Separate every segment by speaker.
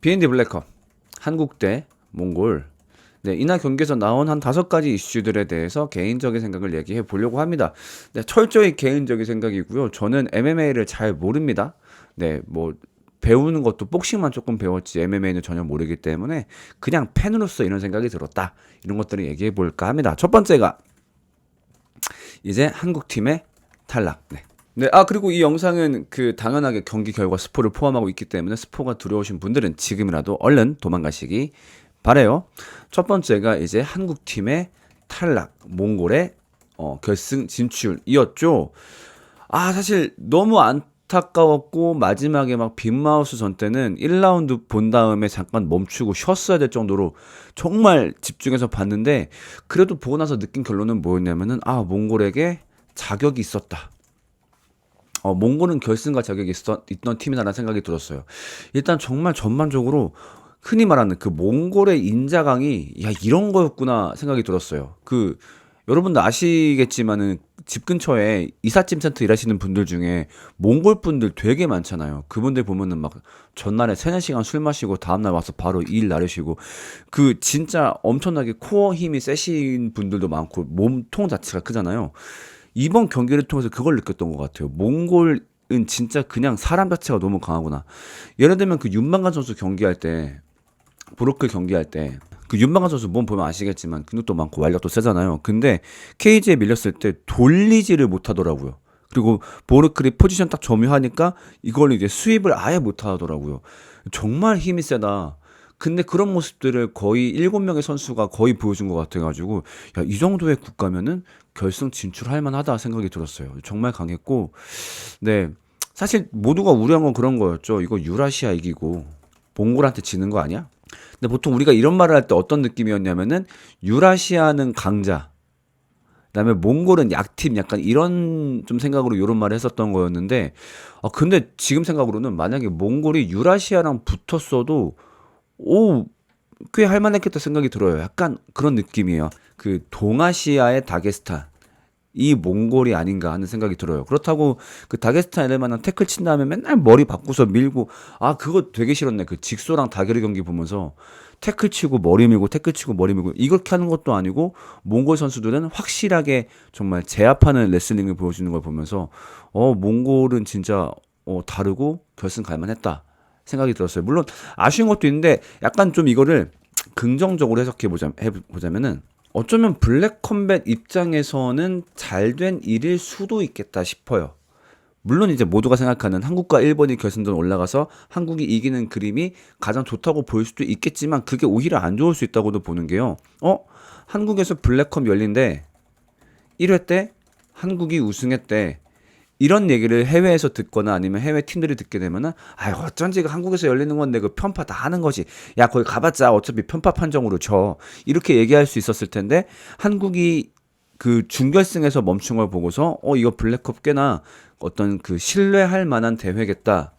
Speaker 1: BND 블랙컵 한국 대 몽골. 네, 이날 경기에서 나온 한 5가지 이슈들에 대해서 개인적인 생각을 얘기해 보려고 합니다. 네, 철저히 개인적인 생각이고요. 저는 MMA를 잘 모릅니다. 네, 뭐 배우는 것도 복싱만 조금 배웠지 MMA는 전혀 모르기 때문에 그냥 팬으로서 이런 생각이 들었다. 이런 것들을 얘기해 볼까 합니다. 첫 번째가 이제 한국 팀의 탈락. 네. 네, 그리고 이 영상은 당연하게 경기 결과 스포를 포함하고 있기 때문에 스포가 두려우신 분들은 지금이라도 얼른 도망가시기 바래요. 첫 번째가 이제 한국 팀의 탈락, 몽골의 결승 진출이었죠. 사실 너무 안타까웠고 마지막에 막 빅마우스 전 때는 1라운드 본 다음에 잠깐 멈추고 쉬었어야 될 정도로 정말 집중해서 봤는데 그래도 보고 나서 느낀 결론은 뭐였냐면은 몽골에게 자격이 있었다. 몽골은 결승가 자격이 있던 팀이다라는 생각이 들었어요. 일단 정말 전반적으로 흔히 말하는 그 몽골의 인자강이 이런 거였구나 생각이 들었어요. 여러분들 아시겠지만은 집 근처에 이삿짐 센터 일하시는 분들 중에 몽골 분들 되게 많잖아요. 그분들 보면은 막 전날에 3-4시간 술 마시고 다음날 와서 바로 일 나르시고 진짜 엄청나게 코어 힘이 세신 분들도 많고 몸통 자체가 크잖아요. 이번 경기를 통해서 그걸 느꼈던 것 같아요. 몽골은 진짜 그냥 사람 자체가 너무 강하구나. 예를 들면 윤만관 선수 경기할 때, 브로클 경기할 때, 윤만관 선수 몸 보면 아시겠지만 근육도 많고 완력도 세잖아요. 근데 케이지에 밀렸을 때 돌리지를 못하더라고요. 그리고 보르클이 포지션 딱 점유하니까 이걸 이제 수입을 아예 못하더라고요. 정말 힘이 세다. 근데 그런 모습들을 거의 7명의 선수가 거의 보여준 것 같아가지고 이 정도의 국가면은 결승 진출할 만하다 생각이 들었어요. 정말 강했고 네, 사실 모두가 우려한 건 그런 거였죠. 이거 유라시아 이기고 몽골한테 지는 거 아니야? 근데 보통 우리가 이런 말을 할 때 어떤 느낌이었냐면은 유라시아는 강자, 그다음에 몽골은 약팀, 약간 이런 좀 생각으로 이런 말을 했었던 거였는데 근데 지금 생각으로는 만약에 몽골이 유라시아랑 붙었어도 꽤 할만했겠다 생각이 들어요. 약간 그런 느낌이에요. 동아시아의 다게스탄, 이 몽골이 아닌가 하는 생각이 들어요. 그렇다고 다게스탄 애들만한 태클 친 다음에 맨날 머리 바꾸서 밀고 그거 되게 싫었네. 직소랑 다게르 경기 보면서 태클 치고 머리 밀고 태클 치고 머리 밀고 이렇게 하는 것도 아니고 몽골 선수들은 확실하게 정말 제압하는 레슬링을 보여주는 걸 보면서 몽골은 진짜 다르고 결승 갈만했다 생각이 들었어요. 물론 아쉬운 것도 있는데 약간 좀 이거를 긍정적으로 해보자면은 어쩌면 블랙 컴뱃 입장에서는 잘된 일일 수도 있겠다 싶어요. 물론 이제 모두가 생각하는 한국과 일본이 결승전 올라가서 한국이 이기는 그림이 가장 좋다고 보일 수도 있겠지만 그게 오히려 안 좋을 수 있다고도 보는 게요. 한국에서 블랙컴 열린데 1회 때 한국이 우승했대. 이런 얘기를 해외에서 듣거나 아니면 해외 팀들이 듣게 되면은 어쩐지 한국에서 열리는 건데 편파 다 하는 거지. 야 거기 가봤자 어차피 편파 판정으로 져. 이렇게 얘기할 수 있었을 텐데 한국이 준결승에서 멈춘 걸 보고서 이거 블랙컵 꽤나 어떤 신뢰할 만한 대회겠다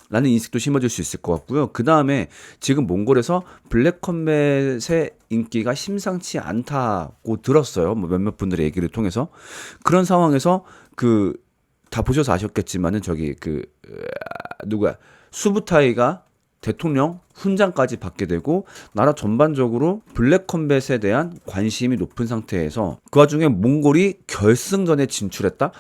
Speaker 1: 라는 인식도 심어질 수 있을 것 같고요. 그 다음에 지금 몽골에서 블랙컴뱃의 인기가 심상치 않다고 들었어요. 뭐 몇몇 분들의 얘기를 통해서. 그런 상황에서 다 보셔서 아셨겠지만은 누구야 수부타이가 대통령 훈장까지 받게 되고 나라 전반적으로 블랙컴뱃에 대한 관심이 높은 상태에서 그 와중에 몽골이 결승전에 진출했다.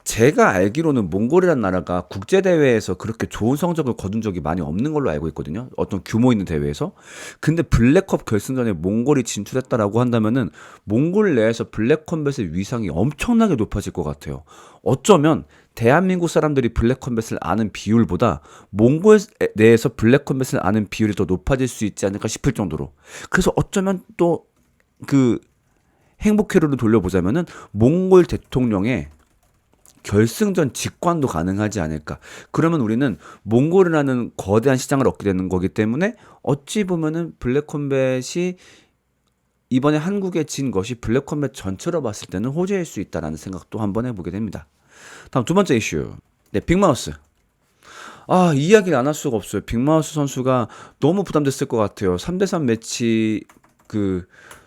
Speaker 1: 제가 알기로는 몽골이란 나라가 국제대회에서 그렇게 좋은 성적을 거둔 적이 많이 없는 걸로 알고 있거든요. 어떤 규모 있는 대회에서. 근데 블랙컵 결승전에 몽골이 진출했다라고 한다면은 몽골 내에서 블랙컴뱃의 위상이 엄청나게 높아질 것 같아요. 어쩌면 대한민국 사람들이 블랙컴뱃을 아는 비율보다 몽골 내에서 블랙컴뱃을 아는 비율이 더 높아질 수 있지 않을까 싶을 정도로. 그래서 어쩌면 또 행복회로를 돌려보자면은 몽골 대통령의 결승전 직관도 가능하지 않을까. 그러면 우리는 몽골이라는 거대한 시장을 얻게 되는 거기 때문에 어찌 보면은 블랙컴뱃이 이번에 한국에 진 것이 블랙컴뱃 전체로 봤을 때는 호재일 수 있다라는 생각도 한번 해보게 됩니다. 다음 두 번째 이슈. 네, 빅마우스. 이야기를 안 할 수가 없어요. 빅마우스 선수가 너무 부담됐을 것 같아요. 3대3 매치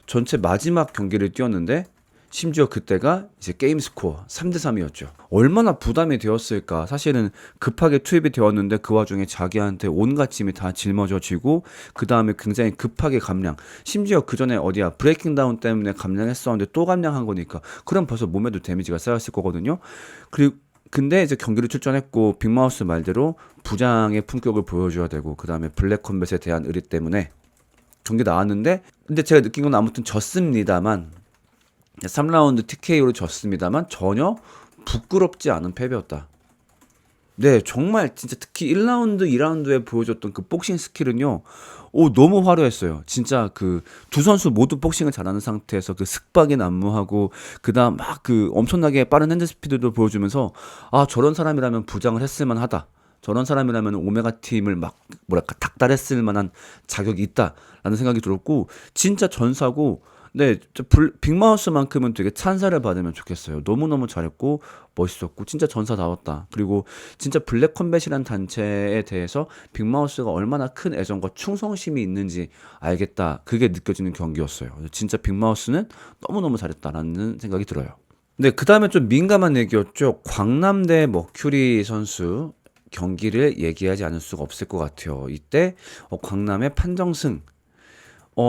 Speaker 1: 전체 마지막 경기를 뛰었는데 심지어 그때가 이제 게임 스코어 3대 3이었죠. 얼마나 부담이 되었을까. 사실은 급하게 투입이 되었는데 그 와중에 자기한테 온갖 짐이 다 짊어져지고 그 다음에 굉장히 급하게 감량. 심지어 그 전에 어디야 브레이킹 다운 때문에 감량했었는데 또 감량한 거니까 그럼 벌써 몸에도 데미지가 쌓였을 거거든요. 그리고 근데 이제 경기를 출전했고 빅마우스 말대로 부장의 품격을 보여줘야 되고 그 다음에 블랙 컴뱃에 대한 의리 때문에 경기 나왔는데 근데 제가 느낀 건 아무튼 졌습니다만 3라운드 TKO로 졌습니다만 전혀 부끄럽지 않은 패배였다. 네, 정말 진짜 특히 1라운드, 2라운드에 보여줬던 그 복싱 스킬은요. 너무 화려했어요. 진짜 그 두 선수 모두 복싱을 잘하는 상태에서 그 슥박이 난무하고 그다음 막 그 엄청나게 빠른 핸드 스피드도 보여주면서 아, 저런 사람이라면 부장을 했을 만하다. 저런 사람이라면 오메가 팀을 막 뭐랄까 닥달했을 만한 자격이 있다라는 생각이 들었고 진짜 전사고 네, 빅마우스만큼은 되게 찬사를 받으면 좋겠어요. 너무너무 잘했고 멋있었고 진짜 전사다웠다. 그리고 진짜 블랙 컴뱃이란 단체에 대해서 빅마우스가 얼마나 큰 애정과 충성심이 있는지 알겠다. 그게 느껴지는 경기였어요. 진짜 빅마우스는 너무너무 잘했다라는 생각이 들어요. 네, 그 다음에 좀 민감한 얘기였죠. 광남대 머큐리 선수 경기를 얘기하지 않을 수가 없을 것 같아요. 이때 광남의 판정승.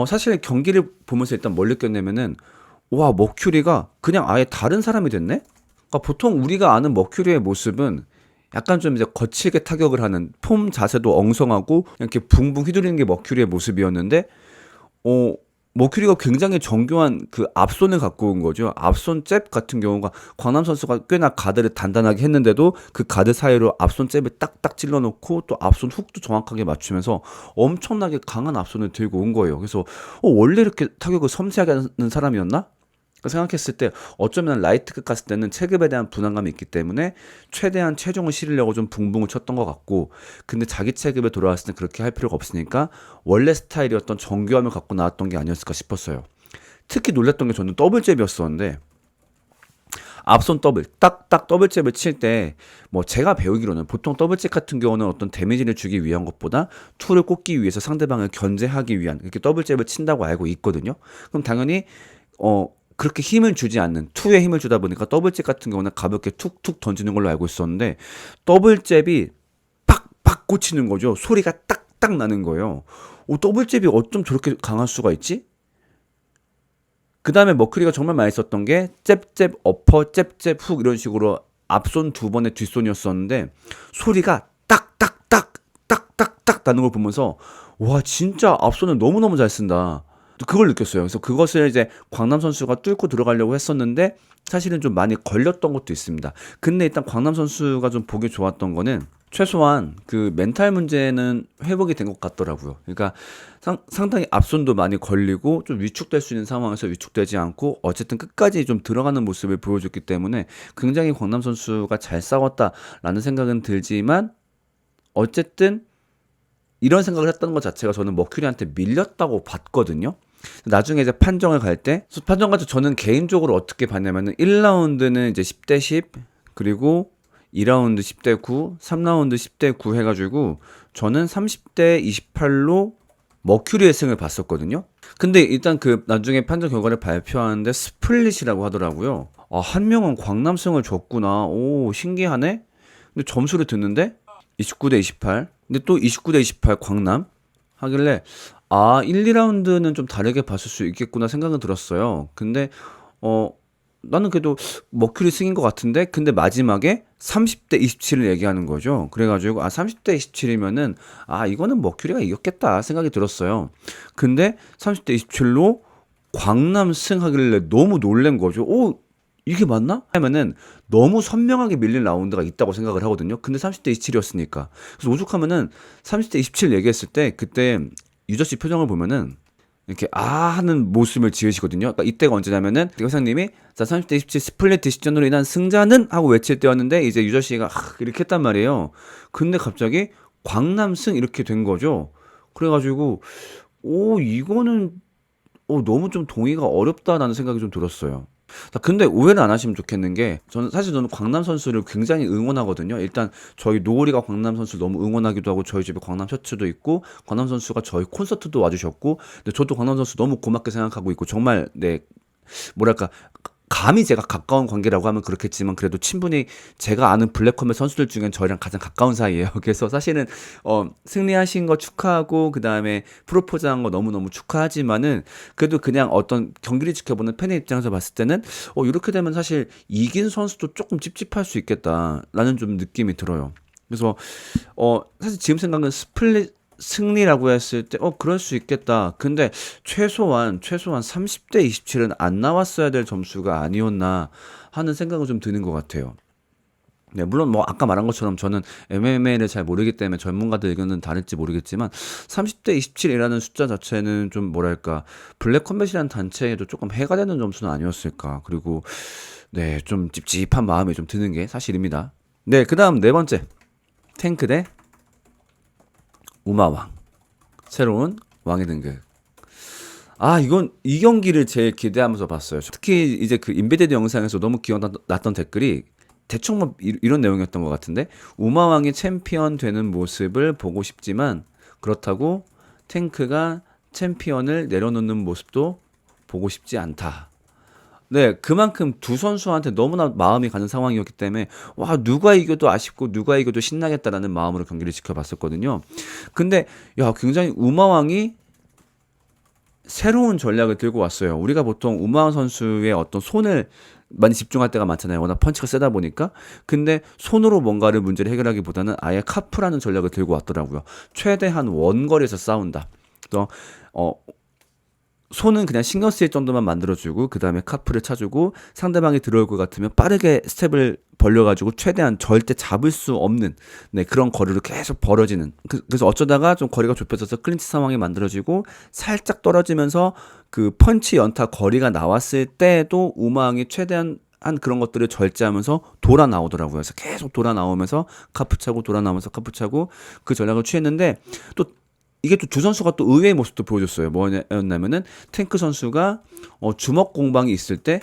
Speaker 1: 사실 경기를 보면서 일단 뭘 느꼈냐면은 와, 머큐리가 그냥 아예 다른 사람이 됐네? 그러니까 보통 우리가 아는 머큐리의 모습은 약간 좀 이제 거칠게 타격을 하는 폼 자세도 엉성하고 이렇게 붕붕 휘두르는 게 머큐리의 모습이었는데 어, 머큐리가 굉장히 정교한 그 앞손을 갖고 온 거죠. 앞손 잽 같은 경우가 광남 선수가 꽤나 가드를 단단하게 했는데도 그 가드 사이로 앞손 잽을 딱딱 찔러놓고 또 앞손 훅도 정확하게 맞추면서 엄청나게 강한 앞손을 들고 온 거예요. 그래서 원래 이렇게 타격을 섬세하게 하는 사람이었나? 생각했을 때 어쩌면 라이트급 갔을 때는 체급에 대한 부담감이 있기 때문에 최대한 체중을 실으려고 좀 붕붕을 쳤던 것 같고 근데 자기 체급에 돌아왔을 때 그렇게 할 필요가 없으니까 원래 스타일이었던 정교함을 갖고 나왔던 게 아니었을까 싶었어요. 특히 놀랐던 게 저는 더블 잽이었었는데 앞손 더블 딱딱 더블 잽을 칠 때 뭐 제가 배우기로는 보통 더블 잽 같은 경우는 어떤 데미지를 주기 위한 것보다 투를 꽂기 위해서 상대방을 견제하기 위한 이렇게 더블 잽을 친다고 알고 있거든요. 그럼 당연히 그렇게 힘을 주지 않는 투에 힘을 주다 보니까 더블잽 같은 경우는 가볍게 툭툭 던지는 걸로 알고 있었는데 더블잽이 팍팍 꽂히는 거죠. 소리가 딱딱 나는 거예요. 더블잽이 어쩜 저렇게 강할 수가 있지? 그 다음에 머크리가 정말 많이 썼던 게 잽잽 어퍼 잽잽 훅 이런 식으로 앞손 두 번의 뒷손이었었는데 소리가 딱딱딱 딱딱딱 나는 걸 보면서 와 진짜 앞손을 너무너무 잘 쓴다. 그걸 느꼈어요. 그래서 그것을 이제 광남 선수가 뚫고 들어가려고 했었는데 사실은 좀 많이 걸렸던 것도 있습니다. 근데 일단 광남 선수가 좀 보기 좋았던 거는 최소한 그 멘탈 문제는 회복이 된 것 같더라고요. 그러니까 상당히 앞손도 많이 걸리고 좀 위축될 수 있는 상황에서 위축되지 않고 어쨌든 끝까지 좀 들어가는 모습을 보여줬기 때문에 굉장히 광남 선수가 잘 싸웠다라는 생각은 들지만 어쨌든 이런 생각을 했던 것 자체가 저는 머큐리한테 밀렸다고 봤거든요. 나중에 이제 판정을 갈 때, 판정 가지고 저는 개인적으로 어떻게 봤냐면은 1라운드는 이제 10대 10, 그리고 2라운드 10대 9, 3라운드 10대 9 해가지고 저는 30대 28로 머큐리의 승을 봤었거든요. 근데 일단 그 나중에 판정 결과를 발표하는데 스플릿이라고 하더라고요. 한 명은 광남승을 줬구나. 오, 신기하네? 근데 점수를 듣는데 29대 28. 근데 또 29대 28 광남 하길래 1, 2라운드는 좀 다르게 봤을 수 있겠구나 생각은 들었어요. 근데 나는 그래도 머큐리 승인 것 같은데 근데 마지막에 30대 27을 얘기하는 거죠. 그래가지고 30대 27이면은 이거는 머큐리가 이겼겠다 생각이 들었어요. 근데 30대 27로 광남 승하길래 너무 놀란 거죠. 이게 맞나? 하면은 너무 선명하게 밀린 라운드가 있다고 생각을 하거든요. 근데 30대 27이었으니까. 그래서 오죽하면은 30대 27 얘기했을 때 그때 유저씨 표정을 보면은 이렇게 하는 모습을 지으시거든요. 그러니까 이때가 언제냐면은 회장님이 자 30대 27 스플릿 디시전으로 인한 승자는 하고 외칠 때였는데 이제 유저씨가 이렇게 했단 말이에요. 근데 갑자기 광남승 이렇게 된 거죠. 그래가지고 이거는 너무 좀 동의가 어렵다라는 생각이 좀 들었어요. 근데 오해는 안 하시면 좋겠는 게 저는 광남 선수를 굉장히 응원하거든요. 일단 저희 노을이가 광남 선수를 너무 응원하기도 하고 저희 집에 광남 셔츠도 있고 광남 선수가 저희 콘서트도 와주셨고 근데 저도 광남 선수 너무 고맙게 생각하고 있고 정말 뭐랄까 감히 제가 가까운 관계라고 하면 그렇겠지만 그래도 친분이 제가 아는 블랙컴뱃 선수들 중엔 저희랑 가장 가까운 사이예요. 그래서 사실은 승리하신 거 축하하고 그다음에 프로포즈한 거 너무너무 축하하지만은 그래도 그냥 어떤 경기를 지켜보는 팬의 입장에서 봤을 때는 이렇게 되면 사실 이긴 선수도 조금 찝찝할 수 있겠다라는 좀 느낌이 들어요. 그래서 사실 지금 생각은 스플릿 승리라고 했을 때 그럴 수 있겠다. 근데 최소한 30대 27은 안 나왔어야 될 점수가 아니었나 하는 생각은 좀 드는 것 같아요. 네, 물론 뭐 아까 말한 것처럼 저는 MMA를 잘 모르기 때문에 전문가들 의견은 다를지 모르겠지만 30대 27이라는 숫자 자체는 좀 뭐랄까 블랙 컴뱃이라는 단체에도 조금 해가 되는 점수는 아니었을까. 그리고 네, 좀 찝찝한 마음이 좀 드는 게 사실입니다. 네, 그다음 네 번째 탱크 대 우마왕. 새로운 왕의 등극. 이건 이 경기를 제일 기대하면서 봤어요. 특히 이제 그 인베디드 영상에서 너무 기억났던 댓글이 대충 뭐 이런 내용이었던 것 같은데 우마왕이 챔피언 되는 모습을 보고 싶지만 그렇다고 탱크가 챔피언을 내려놓는 모습도 보고 싶지 않다. 네, 그만큼 두 선수한테 너무나 마음이 가는 상황이었기 때문에 와 누가 이겨도 아쉽고 누가 이겨도 신나겠다라는 마음으로 경기를 지켜봤었거든요. 근데 야 굉장히 우마왕이 새로운 전략을 들고 왔어요. 우리가 보통 우마왕 선수의 어떤 손을 많이 집중할 때가 많잖아요. 워낙 펀치가 세다 보니까. 근데 손으로 뭔가를 문제를 해결하기보다는 아예 카프라는 전략을 들고 왔더라고요. 최대한 원거리에서 싸운다. 그래서 손은 그냥 신경 쓰일 정도만 만들어주고 그 다음에 카프를 차주고 상대방이 들어올 것 같으면 빠르게 스텝을 벌려가지고 최대한 절대 잡을 수 없는 네, 그런 거리로 계속 벌어지는 그래서 어쩌다가 좀 거리가 좁혀져서 클린치 상황이 만들어지고 살짝 떨어지면서 그 펀치 연타 거리가 나왔을 때도 우마왕이 최대한 한 그런 것들을 절제하면서 돌아 나오더라고요. 그래서 계속 돌아 나오면서 카프 차고 돌아 나오면서 카프 차고 그 전략을 취했는데 또 이게 또 두 선수가 또 의외의 모습도 보여줬어요. 뭐였냐면은 탱크 선수가 주먹 공방이 있을 때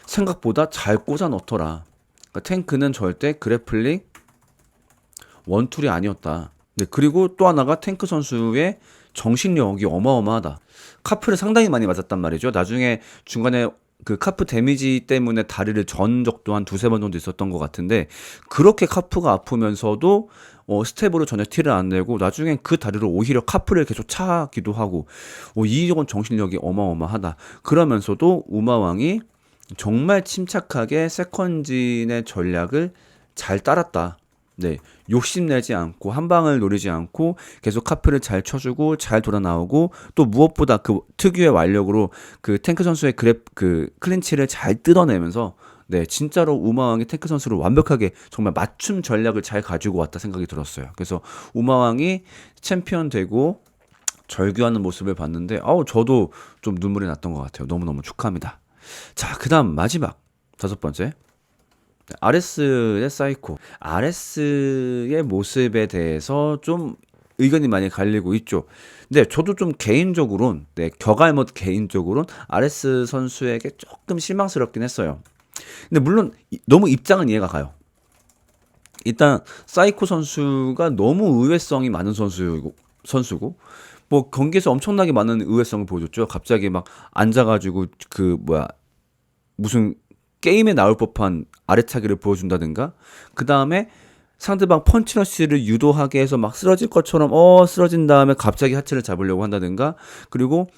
Speaker 1: 생각보다 잘 꽂아 넣더라. 그러니까 탱크는 절대 그래플링 원툴이 아니었다. 네, 그리고 또 하나가 탱크 선수의 정신력이 어마어마하다. 카프를 상당히 많이 맞았단 말이죠. 나중에 중간에 그 카프 데미지 때문에 다리를 전 적도 한 두세 번 정도 있었던 것 같은데 그렇게 카프가 아프면서도 스텝으로 전혀 티를 안 내고 나중엔 그 다리로 오히려 카프를 계속 차기도 하고 이건 정신력이 어마어마하다. 그러면서도 우마왕이 정말 침착하게 세컨진의 전략을 잘 따랐다. 네, 욕심내지 않고 한 방을 노리지 않고 계속 카프를 잘 쳐주고 잘 돌아 나오고 또 무엇보다 그 특유의 완력으로 그 탱크 선수의 그랩 그 클린치를 잘 뜯어내면서 네, 진짜로 우마왕이 탱크 선수를 완벽하게 정말 맞춤 전략을 잘 가지고 왔다 생각이 들었어요. 그래서 우마왕이 챔피언 되고 절규하는 모습을 봤는데 저도 좀 눈물이 났던 것 같아요. 너무너무 축하합니다. 자, 그다음 마지막 다섯 번째. 아레스의 사이코. 아레스의 모습에 대해서 좀 의견이 많이 갈리고 있죠. 근데 저도 좀 개인적으로는, 격알못 개인적으로는 아레스 선수에게 조금 실망스럽긴 했어요. 근데 물론 너무 입장은 이해가 가요. 일단 사이코 선수가 너무 의외성이 많은 선수고 뭐 경기에서 엄청나게 많은 의외성을 보여줬죠. 갑자기 막 앉아가지고 그 뭐야 무슨 게임에 나올 법한 아래차기를 보여준다든가 그 다음에 상대방 펀치러시를 유도하게 해서 막 쓰러질 것처럼 쓰러진 다음에 갑자기 하체를 잡으려고 한다든가 그리고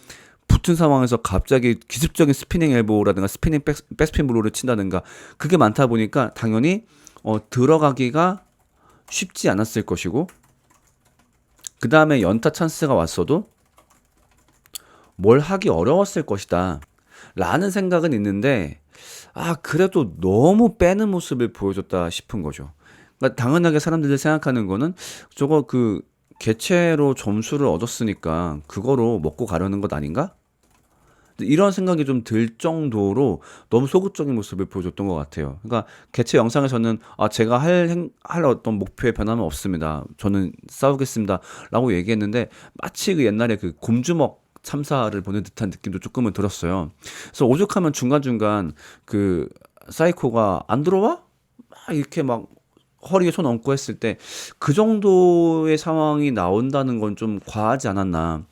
Speaker 1: 붙은 상황에서 갑자기 기습적인 스피닝 엘보라든가 스피닝 백스핀 블로우를 친다든가 그게 많다 보니까 당연히 들어가기가 쉽지 않았을 것이고 그 다음에 연타 찬스가 왔어도 뭘 하기 어려웠을 것이다 라는 생각은 있는데 그래도 너무 빼는 모습을 보여줬다 싶은 거죠. 그러니까 당연하게 사람들이 생각하는 거는 저거 그 개체로 점수를 얻었으니까 그거로 먹고 가려는 것 아닌가? 이런 생각이 좀 들 정도로 너무 소극적인 모습을 보여줬던 것 같아요. 그러니까 개최 영상에서는 제가 할 어떤 목표에 변함은 없습니다. 저는 싸우겠습니다. 라고 얘기했는데 마치 그 옛날에 그 곰주먹 참사를 보는 듯한 느낌도 조금은 들었어요. 그래서 오죽하면 중간중간 그 사이코가 안 들어와? 막 이렇게 막 허리에 손 얹고 했을 때 그 정도의 상황이 나온다는 건 좀 과하지 않았나.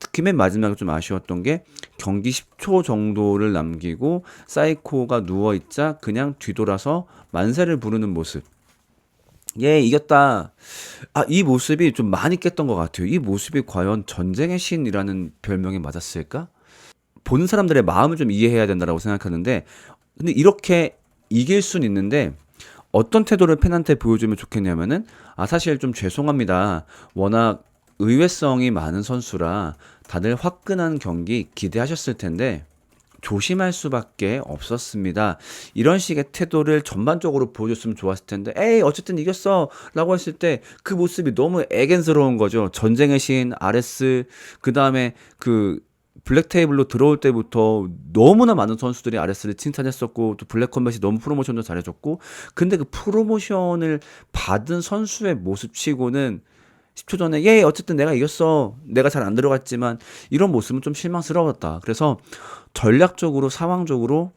Speaker 1: 특히 맨 마지막에 좀 아쉬웠던 게 경기 10초 정도를 남기고 사이코가 누워있자 그냥 뒤돌아서 만세를 부르는 모습. 예, 이겼다. 아, 이 모습이 좀 많이 깼던 것 같아요. 이 모습이 과연 전쟁의 신이라는 별명이 맞았을까? 보는 사람들의 마음을 좀 이해해야 된다라고 생각하는데, 근데 이렇게 이길 순 있는데, 어떤 태도를 팬한테 보여주면 좋겠냐면은, 아, 사실 좀 죄송합니다. 워낙 의외성이 많은 선수라 다들 화끈한 경기 기대하셨을 텐데, 조심할 수밖에 없었습니다. 이런 식의 태도를 전반적으로 보여줬으면 좋았을 텐데, 에이, 어쨌든 이겼어! 라고 했을 때 그 모습이 너무 애견스러운 거죠. 전쟁의 신, 아레스, 그 다음에 그 블랙 테이블로 들어올 때부터 너무나 많은 선수들이 아레스를 칭찬했었고, 또 블랙 컴뱃이 너무 프로모션도 잘해줬고, 근데 그 프로모션을 받은 선수의 모습치고는 10초 전에 예 어쨌든 내가 이겼어 내가 잘 안 들어갔지만 이런 모습은 좀 실망스러웠다. 그래서 전략적으로 상황적으로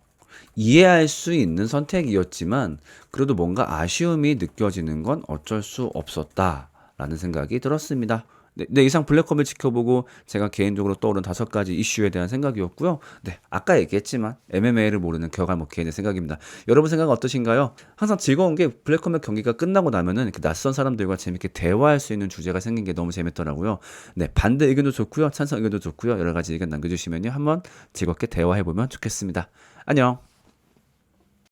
Speaker 1: 이해할 수 있는 선택이었지만 그래도 뭔가 아쉬움이 느껴지는 건 어쩔 수 없었다라는 생각이 들었습니다. 네, 네, 이상 블랙컴을 지켜보고 제가 개인적으로 떠오른 5가지 이슈에 대한 생각이었고요. 네, 아까 얘기했지만 MMA를 모르는 격알모 개인의 생각입니다. 여러분 생각은 어떠신가요? 항상 즐거운 게 블랙컴의 경기가 끝나고 나면은 그 낯선 사람들과 재밌게 대화할 수 있는 주제가 생긴 게 너무 재밌더라고요. 네, 반대 의견도 좋고요. 찬성 의견도 좋고요. 여러 가지 의견 남겨주시면요. 한번 즐겁게 대화해보면 좋겠습니다. 안녕.